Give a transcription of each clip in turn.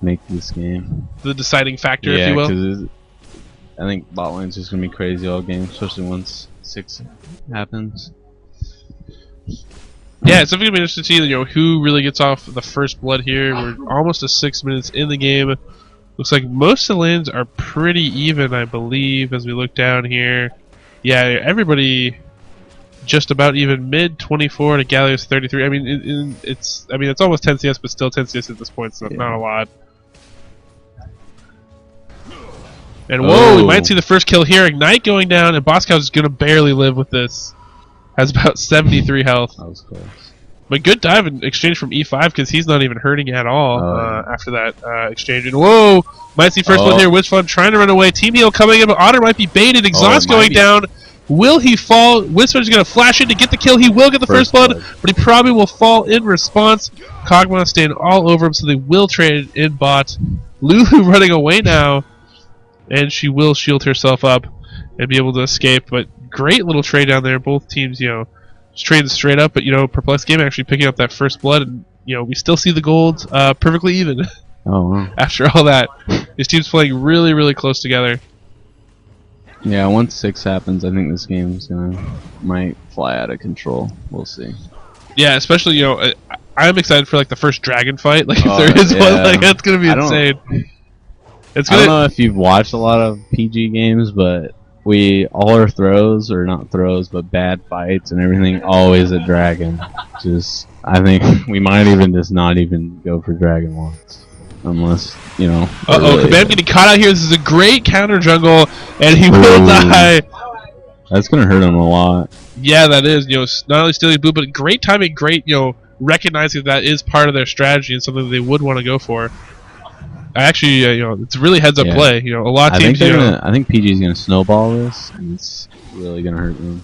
make this game. The deciding factor, Yeah, if you will. because I think bot lane's just gonna be crazy all game, especially once 6 happens. Yeah, it's definitely gonna be interesting to see, who really gets off the first blood here. We're almost to 6 minutes in the game. Looks like most of the lanes are pretty even, I believe, as we look down here. Yeah, everybody just about even. Mid 24 to Gallius 33. I mean, it's almost 10 CS, but still 10 CS at this point, so not a lot. And whoa, we might see the first kill here. Ignite going down, and Boskow is gonna barely live with this. Has about 73 health. That was close. But good dive in exchange from E5 because he's not even hurting at all after that exchange. And whoa! Might see first one here. Wishfun trying to run away. Team heal coming in, but Otter might be baited. Exhaust going down. Will he fall? Wishfun's going to flash in to get the kill. He will get the first blood, but he probably will fall in response. Kog'Maw staying all over him, so they will trade in bot. Lulu running away now, and she will shield herself up and be able to escape. But great little trade down there. Both teams, just trading straight up. But Perplexed Game actually picking up that first blood, and we still see the gold perfectly even. Oh wow. After all that, these teams playing really, really close together. Yeah, once 6 happens, I think this game's might fly out of control. We'll see. Yeah, especially I'm excited for the first dragon fight. If there is one, that's gonna be insane. I don't know if you've watched a lot of PG games, but all our throws, or not throws, but bad fights and everything, always a dragon. I think we might even just not even go for dragon once, unless Kabam getting caught out here. This is a great counter jungle, and he will die. That's gonna hurt him a lot. Yeah, that is. Not only stealing blue, but great timing. Great, recognizing that is part of their strategy and something they would want to go for. Actually, it's really heads-up play. A lot of teams. I think PG's gonna snowball this, and it's really gonna hurt them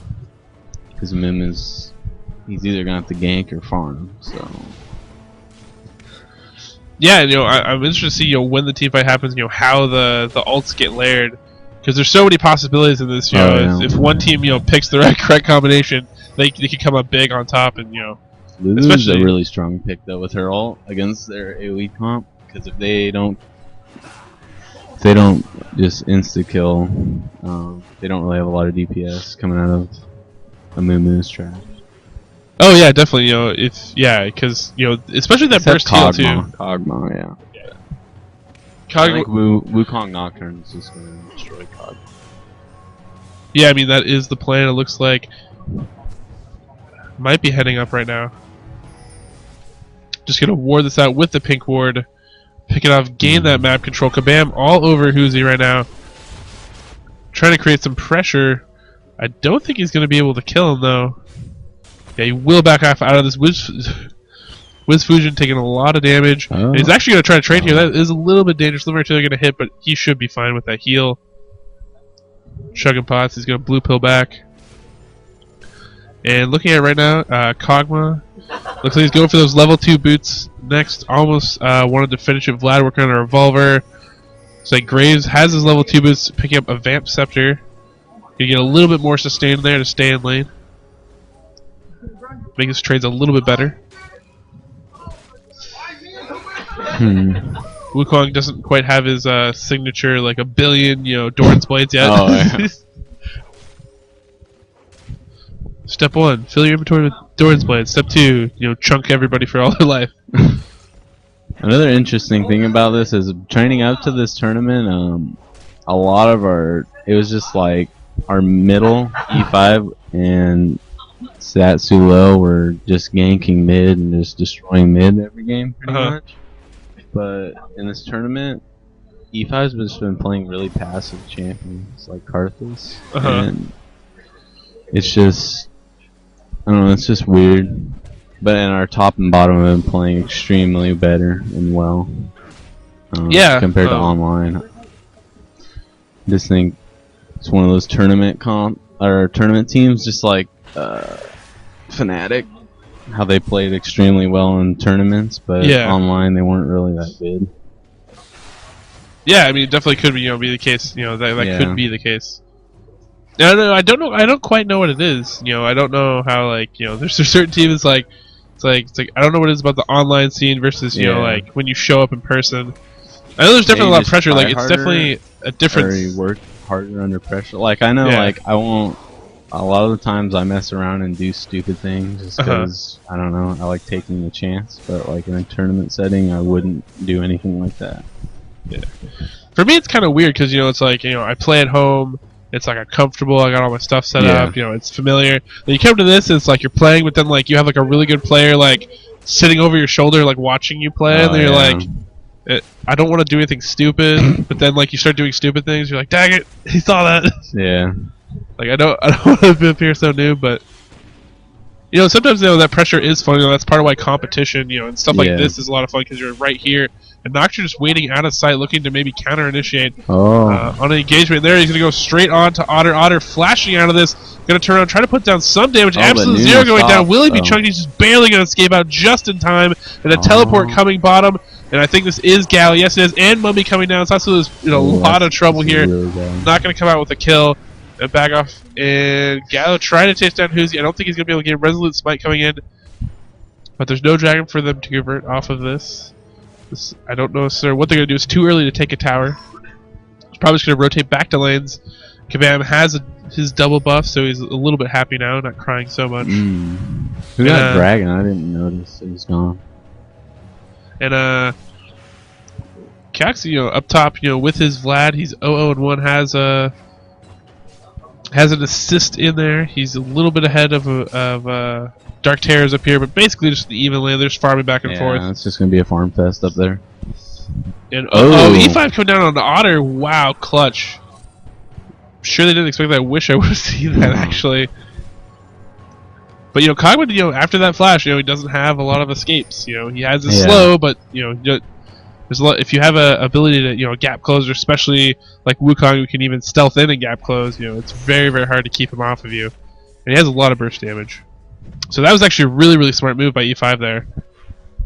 because Mim he's either gonna have to gank or farm. So. Yeah, I'm interested to see when the team fight happens. How the ults get layered, because there's so many possibilities in this. If one team picks the correct combination, they could come up big on top, and Lulu's especially a really strong pick though with her ult against their AoE comp. Because if they don't just insta kill, they don't really have a lot of DPS coming out of Amumu's trash. Oh yeah, definitely. Because especially that first heal too. Kog'Maw, yeah. I think Wukong Nocturne is just gonna destroy Kog'Maw. Yeah, I mean that is the plan. It looks like might be heading up right now. Just gonna ward this out with the pink ward. Pick it off, gain that map control. Kabam all over Hoozy right now. Trying to create some pressure. I don't think he's going to be able to kill him, though. Yeah, he will back off out of this. Wiz Fusion taking a lot of damage. And he's actually going to try to trade here. That is a little bit dangerous. Liver they're going to hit, but he should be fine with that heal. Chugging pots. He's going to blue pill back. And looking at it right now, Kog'Maw looks like he's going for those level 2 boots next. Almost wanted to finish it. Vlad working on a revolver. Looks like Graves has his level 2 boots, picking up a Vamp Scepter. Gonna get a little bit more sustain there to stay in lane. Make his trades a little bit better. Wukong doesn't quite have his signature, like a billion, Doran's Blades yet. Oh, yeah. Step 1, fill your inventory with Doran's Blades. Step 2, chunk everybody for all their life. Another interesting thing about this is training up to this tournament, a lot of it was just like our middle, E5 and Satsu Low were just ganking mid and just destroying mid every game pretty much. But in this tournament, E5's just been playing really passive champions like Karthus. And it's just, I don't know, it's just weird. But in our top and bottom have been playing extremely better and well. Compared to online. I just think it's one of those tournament teams, just like Fnatic, how they played extremely well in tournaments, but online they weren't really that good. Yeah, I mean, it definitely could be the case. That could be the case. No, I don't know. I don't quite know what it is. I don't know how there's a certain team. It's like I don't know what it is about the online scene versus like when you show up in person. I know there's definitely a lot of just pressure. try Like, it's harder, definitely a difference. Or you work harder under pressure. Like, I know, Yeah. like, I won't. A lot of the times I mess around and do stupid things just because, I don't know, I like taking a chance. But, like, in a tournament setting, I wouldn't do anything like that. Yeah. For me, it's kind of weird because, you know, it's like, you know, I play at home. It's like I'm comfortable. I got all my stuff set up. You know, it's familiar. Then you come to this, it's like you're playing, but then like you have like a really good player like sitting over your shoulder, like watching you play, and then you're like, I don't want to do anything stupid. But then like you start doing stupid things, you're like, dang it, he saw that. Yeah. Like I don't want to appear so new, but you know, sometimes, you know, that pressure is fun. You know, that's part of why competition, you know, and stuff like this is a lot of fun because you're right here. And Nocturne just waiting out of sight, looking to maybe counter-initiate on an engagement. There, he's going to go straight on to Otter. Otter flashing out of this, going to turn around, try to put down some damage. Absolute Zero going down. Will he be chunked? He's just barely going to escape out just in time. And a teleport coming bottom. And I think this is Gal. Yes, it is. And Mummy coming down. So there's a lot of trouble here. Really not going to come out with a kill. And back off. And Gallo trying to chase down Hoozy. I don't think he's going to be able to get Resolute Smite coming in. But there's no dragon for them to convert off of this. I don't know, sir. What they're going to do is too early to take a tower. He's probably just going to rotate back to lanes. Kabam has his double buff, so he's a little bit happy now, not crying so much. Who got dragon? I didn't notice it was gone. And Cax, you know, up top, you know, with his Vlad, he's 0-0-1, has an assist in there. He's a little bit ahead of Dark Terrors up here, but basically just the even lane. They're just farming back and forth. Yeah, it's just going to be a farm fest up there. And E5 coming down on the Otter. Wow, clutch. Sure they didn't expect that. I wish I would have seen that, actually. But, you know, Cogman, you know, after that flash, you know, he doesn't have a lot of escapes. You know, he has his slow, but, you know, there's a lot, if you have a ability to, you know, gap close, or especially like Wukong, who can even stealth in and gap close, you know, it's very, very hard to keep him off of you. And he has a lot of burst damage. So that was actually a really, really smart move by E5 there.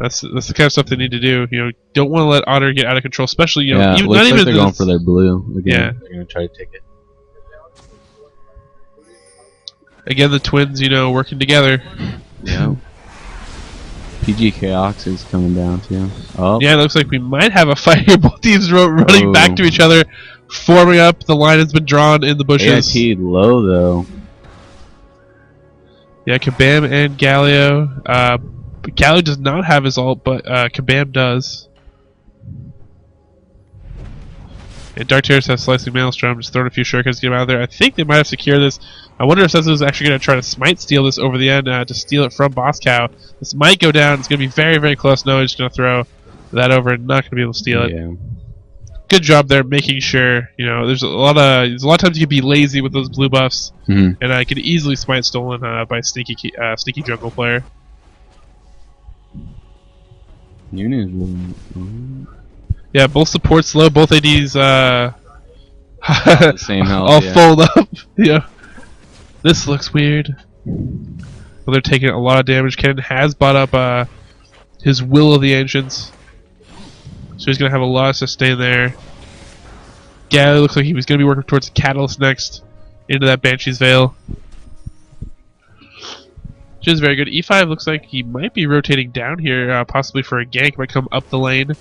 That's the kind of stuff they need to do. You know, don't want to let Otter get out of control, especially, you know, even, not even they're going for their blue again. Yeah, they're going to try to take it. Again, the twins, you know, working together. Yeah. PGKox is coming down too. Oh. Yeah, it looks like we might have a fight here. Both teams running back to each other, forming up. The line has been drawn in the bushes. AiT low though. Yeah, Kabam and Galio. Galio does not have his ult, but Kabam does. And Dark Terrors has Slicing Maelstrom, just throwing a few shurikens to get him out of there. I think they might have secured this. I wonder if Senzu's actually going to try to Smite steal this over the end to steal it from Boss Cow. This might go down. It's going to be very, very close. No, he's just going to throw that over and not going to be able to steal it. Good job there, making sure. You know, there's a lot of times you can be lazy with those blue buffs, and I could easily Smite stolen by a sneaky jungle player. Yeah, both supports low, both ADs the same health, all fold up. Yeah. This looks weird. Well, they're taking a lot of damage. Ken has bought up his Will of the Ancients. So he's going to have a lot of sustain there. Gally looks like he was going to be working towards the Catalyst next. Into that Banshee's Veil. Which is very good. E5 looks like he might be rotating down here, possibly for a gank. Might come up the lane.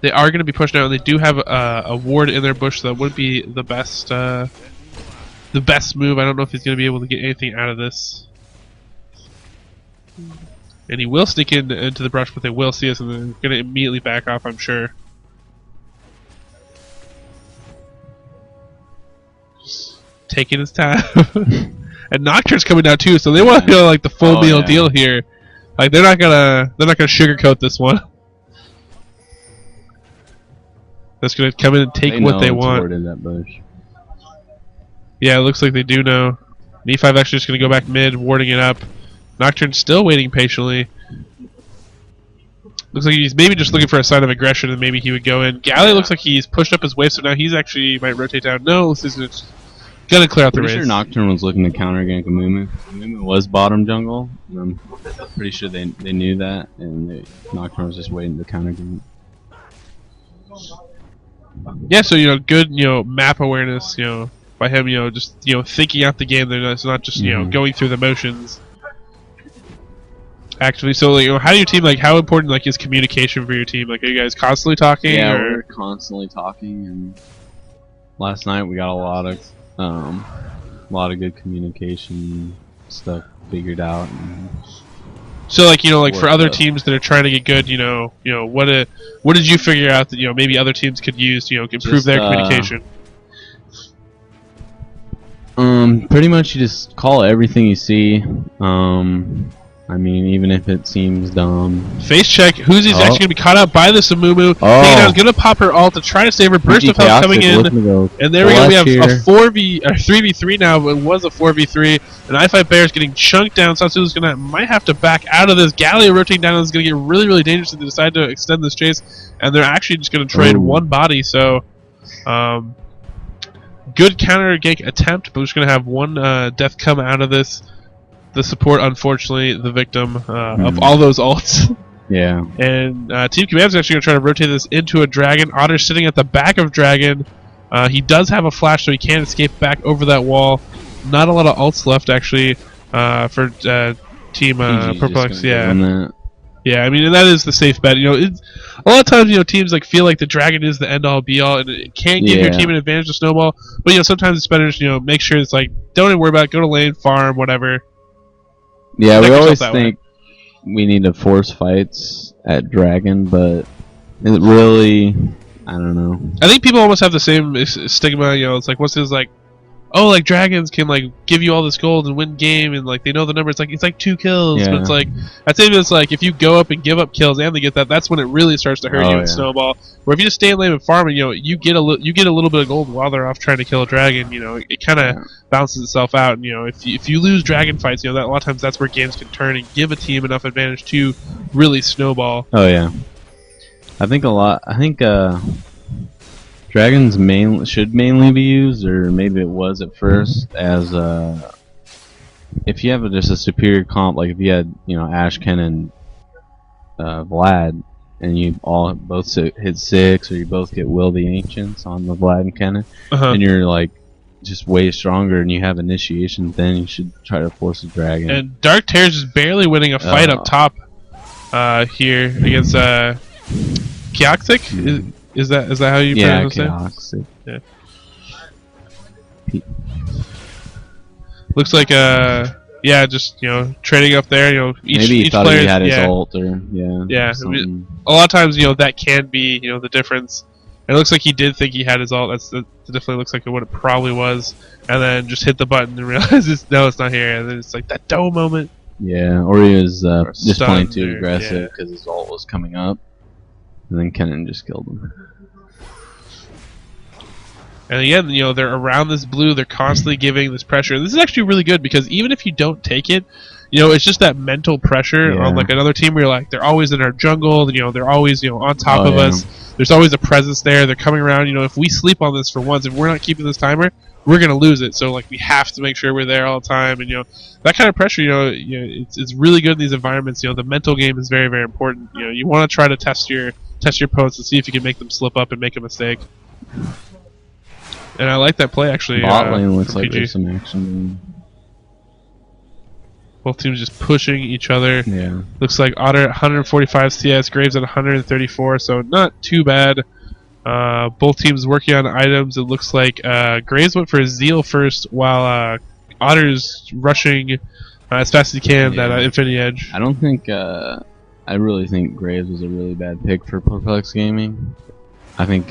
They are going to be pushed out. They do have a ward in their bush, so that would be the best move. I don't know if he's going to be able to get anything out of this. And he will sneak into the brush, but they will see us, and they're going to immediately back off, I'm sure. Just taking his time. And Nocturne's coming down too, so they want to go like the full meal deal here. Like they're not gonna sugarcoat this one. That's gonna come in and take what they want. In that bush. Yeah, it looks like they do know. E5 actually just gonna go back mid, warding it up. Nocturne's still waiting patiently. Looks like he's maybe just looking for a sign of aggression, and maybe he would go in. Gally looks like he's pushed up his wave, so now he's actually might rotate down. No, this is gonna clear out the race. Pretty sure Nocturne was looking to counter gank Amumu. Amumu was bottom jungle. I'm pretty sure they knew that, and Nocturne was just waiting to counter gank. Yeah, so you know, good map awareness, by him, just thinking out the game. It's not just going through the motions. actively. So, like, how do your team, like, how important, like, is communication for your team? Like, are you guys constantly talking? Yeah, or? we're constantly talking, and last night we got a lot of good communication stuff figured out. And so, like, like for other teams that are trying to get good, what did you figure out that maybe other teams could use to improve their communication? Pretty much you just call everything you see. I mean, even if it seems dumb. Face check. Who's actually going to be caught out by this Amumu. He's going to pop her ult to try to save her. Burst of health coming in. And there we go. We have a 3v3 now, but it was a 4v3. And I5 Bear is getting chunked down. Satsu's might have to back out of this. Gallia rotating down is going to get really, really dangerous if they decide to extend this chase. And they're actually just going to trade one body. So, good counter gank attempt, but we're just going to have one death come out of this. The support, unfortunately, the victim of all those ults. Yeah. And Team Command's actually going to try to rotate this into a dragon. Otter's sitting at the back of dragon. He does have a flash, so he can escape back over that wall. Not a lot of ults left, actually, for Team Perplexed. Yeah. Yeah, I mean, and that is the safe bet. A lot of times, teams feel like the dragon is the end-all, be-all, and it can give your team an advantage to snowball. But sometimes it's better to make sure it's don't even worry about it. Go to lane, farm, whatever. Yeah, we always think we need to force fights at dragon, but it really, I don't know. I think people almost have the same stigma. It's what's this dragons can give you all this gold and win game, and they know the number. It's like 2 kills, yeah. But I'd say it's if you go up and give up kills and they get that, that's when it really starts to hurt you in snowball. Where if you just stay in lane and farm, and you get a little bit of gold while they're off trying to kill a dragon. It kind of balances itself out. And if you lose dragon fights, that a lot of times that's where games can turn and give a team enough advantage to really snowball. Oh yeah, I think dragons should mainly be used, or maybe it was at first, as if you have just a superior comp, like if you had Ashken and Vlad, and you all both hit 6, or you both get Will the Ancients on the Vlad and Kennen, and you're just way stronger, and you have initiation, then you should try to force a dragon. And Dark Terror's just barely winning a fight up top here against Kioxic. Is that how you pronounce it? Yeah. Looks like just trading up there. Maybe he thought he had his ult, or a lot of times that can be the difference. It looks like he did think he had his ult. That definitely looks like what it probably was, and then just hit the button and realizes no, it's not here. And then it's that dough moment. Yeah, or he was just playing too aggressive because his ult was coming up. And then Kennen just killed him. And again, they're around this blue. They're constantly giving this pressure. This is actually really good because even if you don't take it, it's just that mental pressure on another team where you're they're always in our jungle. They're always on top of us. There's always a presence there. They're coming around. If we sleep on this for once, if we're not keeping this timer, we're gonna lose it. So we have to make sure we're there all the time. And that kind of pressure, it's really good in these environments. The mental game is very, very important. You want to try to test your opponents to see if you can make them slip up and make a mistake. And I like that play, actually. Bot lane looks like there's some action. Both teams just pushing each other. Yeah. Looks like Otter at 145 CS, Graves at 134, so not too bad. Both teams working on items. It looks like Graves went for a Zeal first, while Otter's rushing as fast as he can that Infinity Edge. I don't think... I really think Graves was a really bad pick for Perplexed Gaming. I think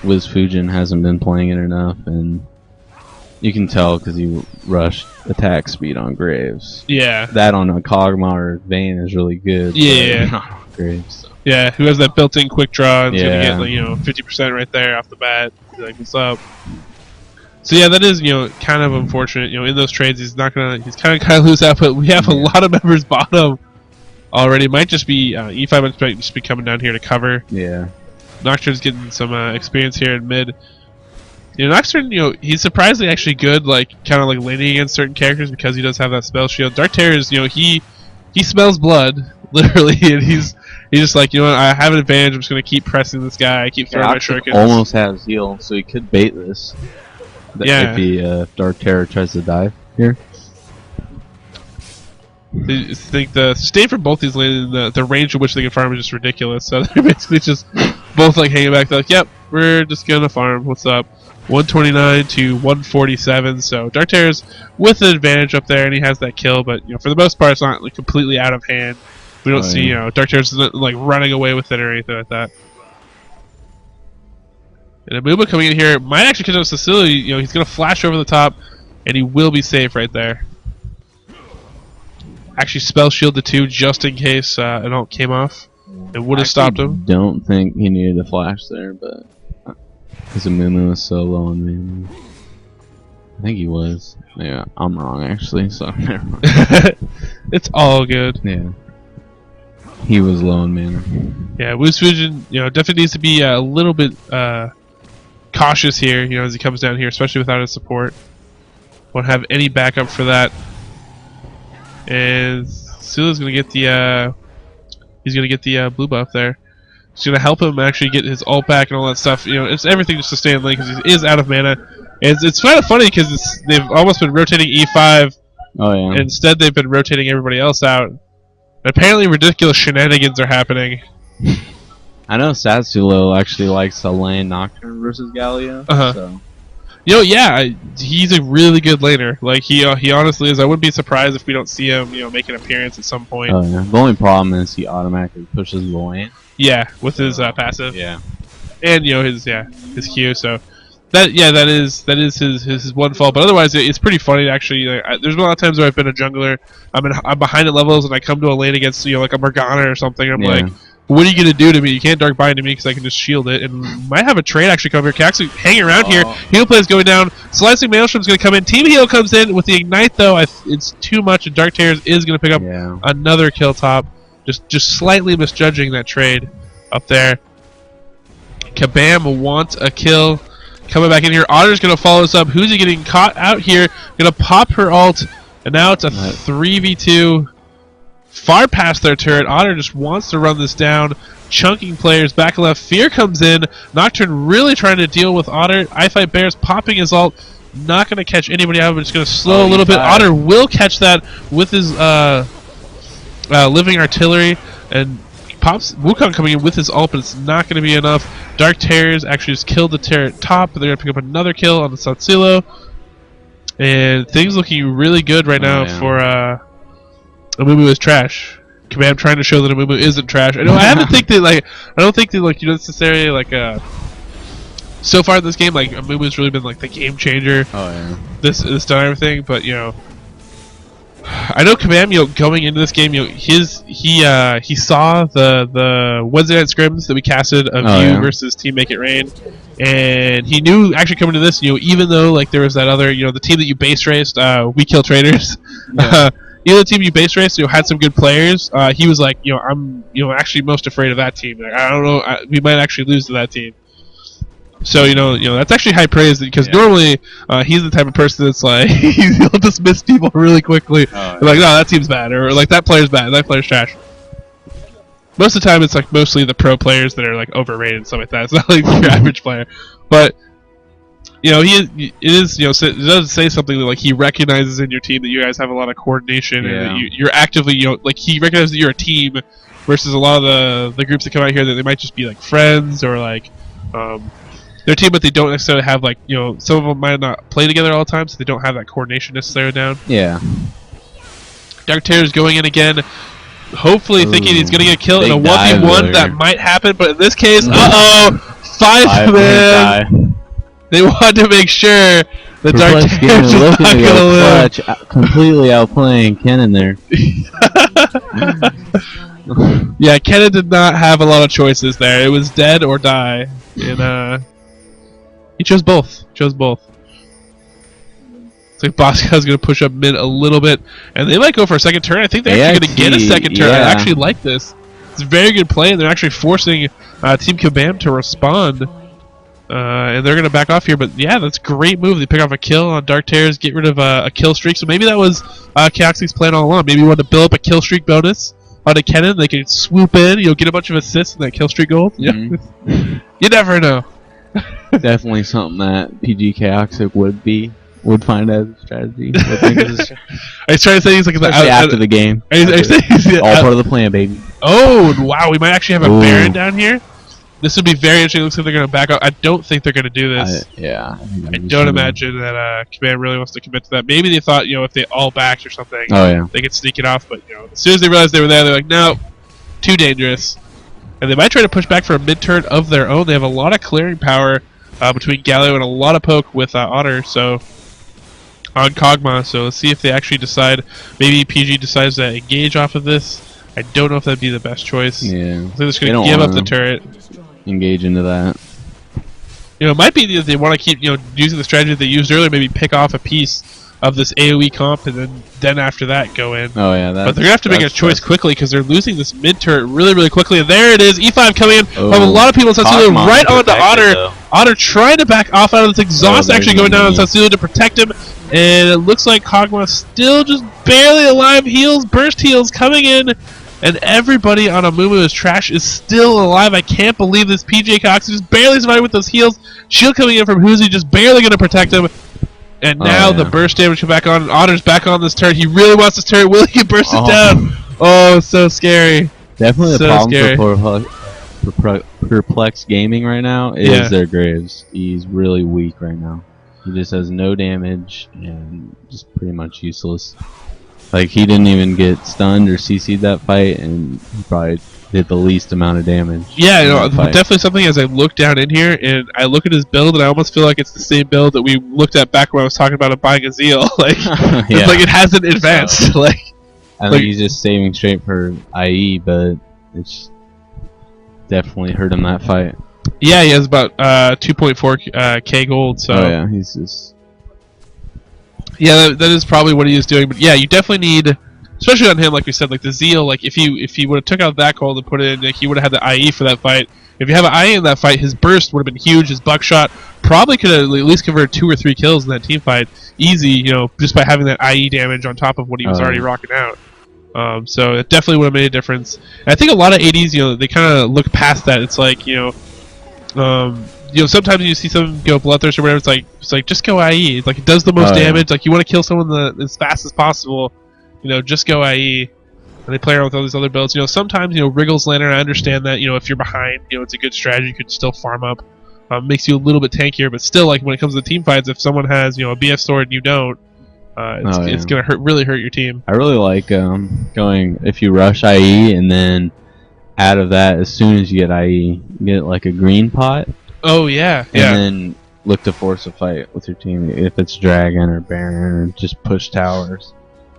Wiz Fujin hasn't been playing it enough, and you can tell because he rushed attack speed on Graves. Yeah. That on a Kog'Maw or Vayne is really good. Yeah. Not on Graves. So. Yeah, who has that built-in quick draw and is going to get 50% right there off the bat. What's up? So yeah, that is kind of unfortunate. In those trades, he's kind of lose out, but we have a lot of members bottom already. Might just be E5 might just be coming down here to cover. Yeah. Nocturne's getting some experience here in mid. Nocturne, he's surprisingly actually good, kind of laning against certain characters because he does have that spell shield. Dark Terror's, he smells blood, literally, and he's just I have an advantage. I'm just gonna keep pressing this guy. I keep throwing my shurikens. Almost has heal, so he could bait this. If Dark Terror tries to dive here. I think the sustain from both these lanes, the range at which they can farm is just ridiculous. So they're basically just both like hanging back. They're like, yep, we're just gonna farm. What's up? 129 to 147. So Dark Terror's with an advantage up there, and he has that kill. But for the most part, it's not like completely out of hand. We don't see Dark Terror's like running away with it or anything like that. And Amumu coming in here might actually catch up Cecilia. He's gonna flash over the top, and he will be safe right there. Actually, spell shield the 2 just in case an ult came off. It would have stopped him. Don't think he needed a flash there, but because Amumu was so low on mana. I think he was. Yeah, I'm wrong actually. So never mind. It's all good. Yeah, he was low on mana. Yeah, Wu's Vision, definitely needs to be a little bit cautious here. As he comes down here, especially without his support. Won't have any backup for that. And Sula's gonna get the he's gonna get the blue buff there. It's gonna help him actually get his ult back and all that stuff. It's everything just to stay in lane because he is out of mana. And it's kind of funny because they've almost been rotating E5. Oh yeah. And instead, they've been rotating everybody else out. And apparently, ridiculous shenanigans are happening. I know Satsulo actually likes a lane Nocturne versus Galio. So. Yeah, he's a really good laner. Like he honestly is. I wouldn't be surprised if we don't see him, make an appearance at some point. Oh yeah. The only problem is he automatically pushes the lane. Yeah, with his passive. Yeah. And his Q. So that is his one fault. But otherwise, it's pretty funny actually. There's been a lot of times where I've been a jungler. I'm behind at levels and I come to a lane against like a Morgana or something. And I'm like, what are you gonna do to me? You can't dark bind to me because I can just shield it. And might have a trade actually come here. Can actually hang around here. Heal play is going down. Slicing Maelstrom's gonna come in. Team Heal comes in with the ignite though. It's too much. And Dark Terrors is gonna pick up another kill top. Just slightly misjudging that trade up there. Kabam wants a kill. Coming back in here. Otter's gonna follow us up. Who's he getting caught out here? Gonna pop her ult. And now it's a 3v2. Far past their turret. Otter just wants to run this down. Chunking players back and left. Fear comes in. Nocturne really trying to deal with Otter. I Fight Bears popping his ult. Not going to catch anybody out, but it's going to slow a little bit. Otter will catch that with his living artillery. And pops Wukong coming in with his ult, but it's not going to be enough. Dark Terrors actually just killed the turret top. They're going to pick up another kill on the Satsilo. And things looking really good right now for... Amumu is trash. Kabam trying to show that Amumu isn't trash. I don't think that necessarily so far in this game Amumu's really been the game changer. Oh yeah. This done everything, but I know Kabam going into this game he saw the Wednesday night scrims that we casted of versus Team Make It Rain, and he knew actually coming to this even though there was that other the team that you base raced We Kill Traders. Yeah. Even the team you base raced, had some good players. He was like, I'm, actually most afraid of that team. I don't know, we might actually lose to that team. So, that's actually high praise because normally he's the type of person that's he'll dismiss people really quickly. No, that team's bad, or that player's bad, that player's trash. Most of the time, it's mostly the pro players that are overrated and stuff like that. It's not your average player, but. It does say something that he recognizes in your team that you guys have a lot of coordination and that you're actively he recognizes that you're a team versus a lot of the groups that come out here that they might just be friends or they're a team but they don't necessarily have some of them might not play together all the time so they don't have that coordination necessarily down. Yeah. Dark Terror's going in again. Hopefully thinking he's gonna get killed in a 1v1 that might happen, but in this case, 5-man. They wanted to make sure the Dark Terrors was not going to live. Completely outplaying Kennen there. Yeah, Kennen did not have a lot of choices there. It was dead or die. And he chose both. It's like Bosco's going to push up mid a little bit. And they might go for a second turn. I think they're actually going to get a second turn. I actually like this. It's a very good play, and they're actually forcing Team Kabam to respond. And they're going to back off here, but yeah, that's a great move. They pick off a kill on Dark Terrors, get rid of a kill streak. So maybe that was Chaoxic's plan all along. Maybe he wanted to build up a kill streak bonus on a Kennen. They could swoop in, get a bunch of assists in that kill streak gold. You never know. Definitely something that PG Chaoxic would be would find as a strategy. Would think as a strategy. I was trying to say he's like after the game. All part of the plan, baby. Oh wow, we might actually have a Baron down here. This would be very interesting. It looks like they're going to back up. I don't think they're going to do this. I don't imagine that Command really wants to commit to that. Maybe they thought, if they all backed or something, they could sneak it off. But as soon as they realized they were there, they're like, no, too dangerous. And they might try to push back for a mid-turn of their own. They have a lot of clearing power between Galio and a lot of poke with Otter. So on Kog'Maw. So let's see if they actually decide. Maybe PG decides to engage off of this. I don't know if that'd be the best choice. Yeah, so they're just going to give up the turret. Engage into that. It might be that they want to keep, using the strategy that they used earlier. Maybe pick off a piece of this AOE comp, and then after that go in. Oh yeah, but they're gonna have to make a choice quickly because they're losing this mid turret really quickly. And there it is, E5 coming in. A lot of people in Satsulu right onto Otter. Though. Otter trying to back off out of this exhaust, actually going down on Satsulu to protect him. And it looks like Kog'Maw still just barely alive. Heals, burst heals coming in. And everybody on Amumu's trash is still alive. I can't believe this. PJ Cox is just barely surviving with those heals. Shield coming in from Huzi, just barely going to protect him. And now the burst damage come back on. And Otter's back on this turret. He really wants this turret. Will he burst it down? Oh, so scary. Definitely the problem for Perplexed Gaming right now is their Graves. He's really weak right now. He just has no damage and just pretty much useless. Like, he didn't even get stunned or CC'd that fight, and he probably did the least amount of damage. Yeah, definitely something as I look down in here, and I look at his build, and I almost feel like it's the same build that we looked at back when I was talking about buying a Zeal. Like, it's like it hasn't advanced. So, I think he's just saving straight for IE, but it's definitely hurt him that fight. Yeah, he has about 2.4 K gold, so... Oh yeah, he's just... Yeah, that is probably what he is doing. But yeah, you definitely need, especially on him, like we said, like the Zeal. Like if he would have took out that gold and put it in, like, he would have had the IE for that fight. If you have an IE in that fight, his burst would have been huge. His buckshot probably could have at least converted 2 or 3 kills in that team fight, easy. Just by having that IE damage on top of what he was already rocking out. So it definitely would have made a difference. And I think a lot of ADs, they kind of look past that. It's like sometimes you see someone go Bloodthirst or whatever. It's like just go IE. It's like it does the most damage. Like you want to kill someone as fast as possible. Just go IE. And they play around with all these other builds. Sometimes Wriggles Lantern. I understand that. If you're behind, it's a good strategy. You could still farm up. Makes you a little bit tankier, but still, like when it comes to team fights, if someone has a BF sword and you don't, it's gonna really hurt your team. I really like going if you rush IE and then out of that, as soon as you get IE, you get like a green pot. Oh yeah, and then look to force a fight with your team if it's Dragon or Baron, or just push towers.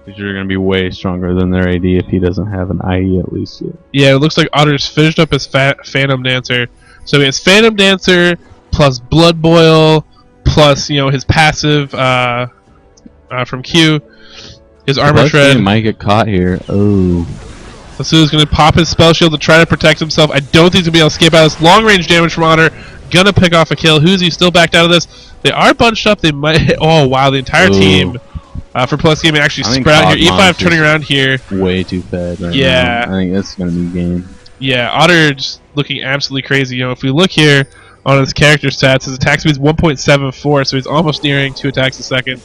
Because you're going to be way stronger than their AD if he doesn't have an IE at least yet. Yeah, it looks like Otter's finished up his Phantom Dancer. So he has Phantom Dancer plus Blood Boil plus his passive from Q, his Armor Shred. He might get caught here. Oh. So he's going to pop his Spell Shield to try to protect himself. I don't think he's going to be able to escape out of this long range damage from Otter. Gonna pick off a kill. Huzi still backed out of this. They are bunched up. They might. Oh wow! The entire team for Plus Gaming actually spread out here. E5 turning around here. Way too fed right now. I think that's gonna be game. Yeah, Otter just looking absolutely crazy. If we look here on his character stats, his attack speed is 1.74, so he's almost nearing 2 attacks a second,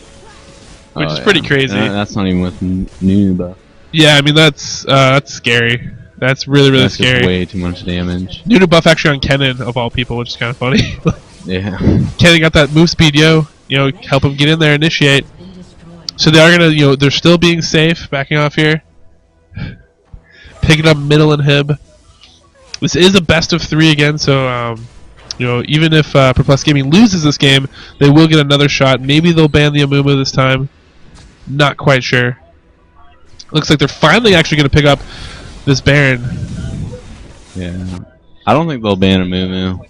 which is pretty crazy. That's not even with new buff. Yeah, I mean that's scary. That's really scary. Just way too much damage. New to buff actually on Kennen of all people, which is kind of funny. Yeah. Kennen got that move speed, help him get in there, initiate. So they are gonna, they're still being safe, backing off here. Picking up middle and Hib. This is a best of 3 again, so even if Perplexed Gaming loses this game, they will get another shot. Maybe they'll ban the Amumu this time. Not quite sure. Looks like they're finally actually gonna pick up this Baron. Yeah. I don't think they'll ban Amumu.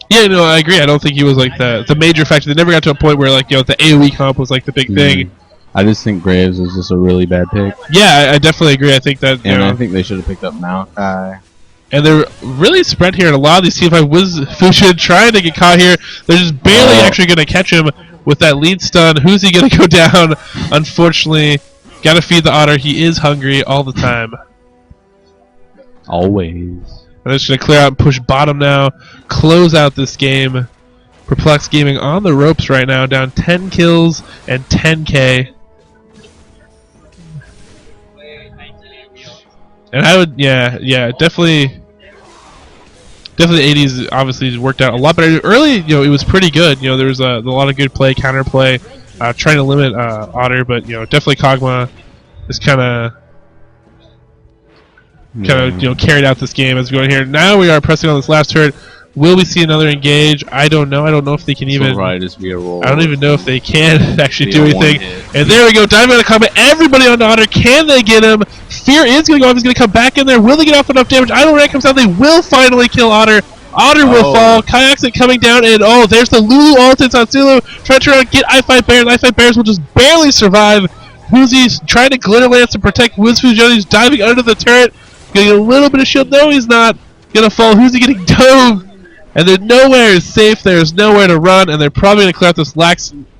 Yeah, no, I agree. I don't think he was like the major factor. They never got to a point where the AoE comp was like the big thing. I just think Graves was just a really bad pick. Yeah, I definitely agree. I think that I think they should have picked up Maokai. And they're really spread here, and a lot of these T5 Fusion trying to get caught here. They're just barely actually going to catch him with that lead stun. Who's he going to go down? Unfortunately, gotta feed the Otter. He is hungry all the time. Always. I'm just going to clear out and push bottom now. Close out this game. Perplexed Gaming on the ropes right now, down 10 kills and 10k. And I would, definitely 80s obviously worked out a lot better. Early, it was pretty good. There was a lot of good play, counter play, trying to limit Otter, but definitely Kog'Maw is kind of carried out this game as we go in here. Now we are pressing on this last turret. Will we see another engage? I don't know. I don't know if they can even. I don't even know if they can actually do anything. And there we go. Diving out of combat. Everybody on Otter. Can they get him? Fear is going to go off. He's going to come back in there. Will they get off enough damage? I don't know when it comes out. They will finally kill Otter. Otter will fall. Kayak's coming down. And there's the Lulu ultits on Zulu. Trying to get I-Fight Bears. I-Fight Bears will just barely survive. Woozy's trying to glitter lance to protect Wizfusion. He's diving under the turret. Getting a little bit of shield. No, he's not going to fall. Who's he getting dove? And they're nowhere safe. There's nowhere to run, and they're probably going to clear out this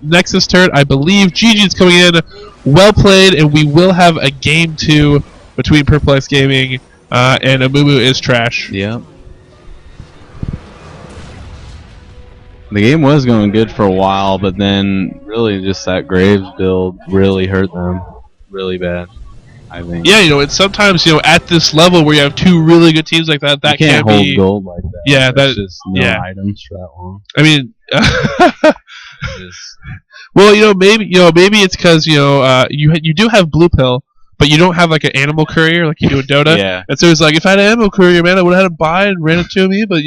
Nexus turret, I believe. GG's coming in. Well played, and we will have a game 2 between Perplexed Gaming and Amumu is trash. Yep. The game was going good for a while, but then really just that Graves build really hurt them really bad, I think. Yeah, and sometimes, at this level where you have 2 really good teams like that, that can't hold gold like that. Yeah, that's just no items for that long. I mean, well, maybe it's because you do have blue pill, but you don't have like an animal courier like you do in Dota. Yeah. And so it's like, if I had an animal courier, man, I would have had him buy and ran it to me. But